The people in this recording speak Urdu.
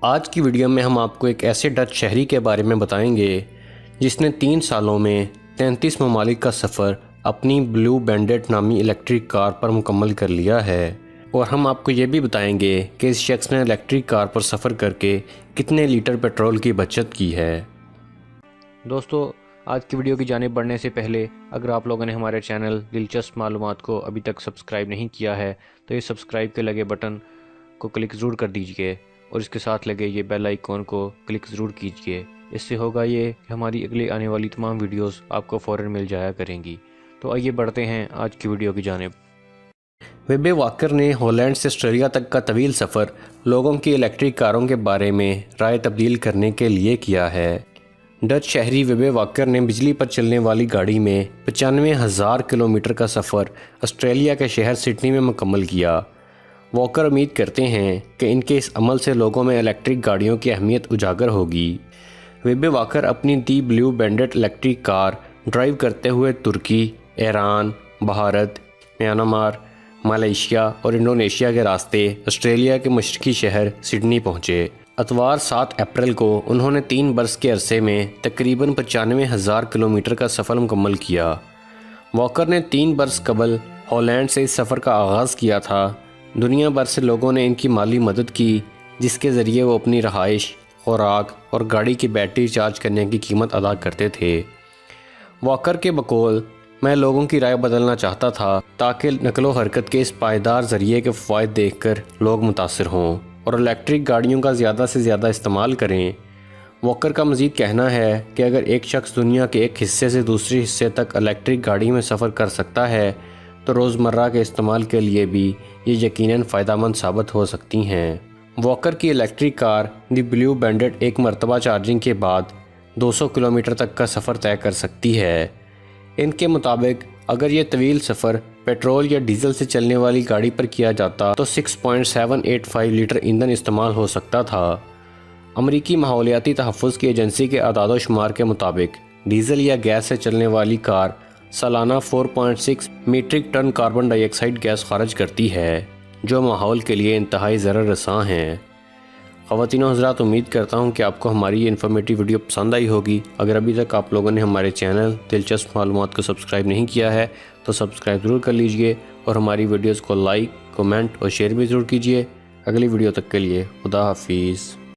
آج کی ویڈیو میں ہم آپ کو ایک ایسے ڈچ شہری کے بارے میں بتائیں گے جس نے 3 سالوں میں 33 ممالک کا سفر اپنی بلیو بینڈٹ نامی الیکٹرک کار پر مکمل کر لیا ہے، اور ہم آپ کو یہ بھی بتائیں گے کہ اس شخص نے الیکٹرک کار پر سفر کر کے کتنے لیٹر پیٹرول کی بچت کی ہے۔ دوستو، آج کی ویڈیو کی جانب بڑھنے سے پہلے اگر آپ لوگوں نے ہمارے چینل دلچسپ معلومات کو ابھی تک سبسکرائب نہیں کیا ہے تو یہ سبسکرائب کے لگے بٹن کو کلک ضرور کر دیجئے اور اس کے ساتھ لگے یہ بیل آئیکن کو کلک ضرور کیجئے۔ اس سے ہوگا یہ کہ ہماری اگلی آنے والی تمام ویڈیوز آپ کو فوراً مل جایا کریں گی۔ تو آئیے بڑھتے ہیں آج کی ویڈیو کی جانب۔ ویبے واکر نے ہالینڈ سے آسٹریلیا تک کا طویل سفر لوگوں کی الیکٹرک کاروں کے بارے میں رائے تبدیل کرنے کے لیے کیا ہے۔ ڈچ شہری ویبے واکر نے بجلی پر چلنے والی گاڑی میں 95,000 کلومیٹر کا سفر آسٹریلیا کے شہر سڈنی میں مکمل کیا۔ واکر امید کرتے ہیں کہ ان کے اس عمل سے لوگوں میں الیکٹرک گاڑیوں کی اہمیت اجاگر ہوگی۔ ویبے واکر اپنی دی blue Bendit electric car drive کرتے ہوئے ترکی، ایران، بھارت، میانمار، ملائیشیا اور انڈونیشیا کے راستے آسٹریلیا کے مشرقی شہر سڈنی پہنچے۔ اتوار 7 اپریل کو انہوں نے 3 برس کے عرصے میں تقریباً 95,000 کلومیٹر کا سفر مکمل کیا۔ واکر نے 3 برس قبل ہالینڈ سے اس سفر کا آغاز کیا تھا۔ دنیا بھر سے لوگوں نے ان کی مالی مدد کی، جس کے ذریعے وہ اپنی رہائش، خوراک اور گاڑی کی بیٹری چارج کرنے کی قیمت ادا کرتے تھے۔ واکر کے بقول، میں لوگوں کی رائے بدلنا چاہتا تھا تاکہ نقل و حرکت کے اس پائیدار ذریعے کے فوائد دیکھ کر لوگ متاثر ہوں اور الیکٹرک گاڑیوں کا زیادہ سے زیادہ استعمال کریں۔ واکر کا مزید کہنا ہے کہ اگر ایک شخص دنیا کے ایک حصے سے دوسرے حصے تک الیکٹرک گاڑی میں سفر کر سکتا ہے تو روزمرہ کے استعمال کے لیے بھی یہ یقیناً فائدہ مند ثابت ہو سکتی ہیں۔ واکر کی الیکٹرک کار دی بلیو بینڈٹ ایک مرتبہ چارجنگ کے بعد 200 کلومیٹر تک کا سفر طے کر سکتی ہے۔ ان کے مطابق اگر یہ طویل سفر پیٹرول یا ڈیزل سے چلنے والی گاڑی پر کیا جاتا تو 6.785 لیٹر ایندھن استعمال ہو سکتا تھا۔ امریکی ماحولیاتی تحفظ کی ایجنسی کے اعداد و شمار کے مطابق ڈیزل یا گیس سے چلنے والی کار سالانہ 4.6 میٹرک ٹن کاربن ڈائی آکسائڈ گیس خارج کرتی ہے، جو ماحول کے لیے انتہائی ضرر رساں ہیں۔ خواتین و حضرات، امید کرتا ہوں کہ آپ کو ہماری یہ انفارمیٹیو ویڈیو پسند آئی ہوگی۔ اگر ابھی تک آپ لوگوں نے ہمارے چینل دلچسپ معلومات کو سبسکرائب نہیں کیا ہے تو سبسکرائب ضرور کر لیجئے اور ہماری ویڈیوز کو لائک، کمنٹ اور شیئر بھی ضرور کیجئے۔ اگلی ویڈیو تک کے لیے خدا حافظ۔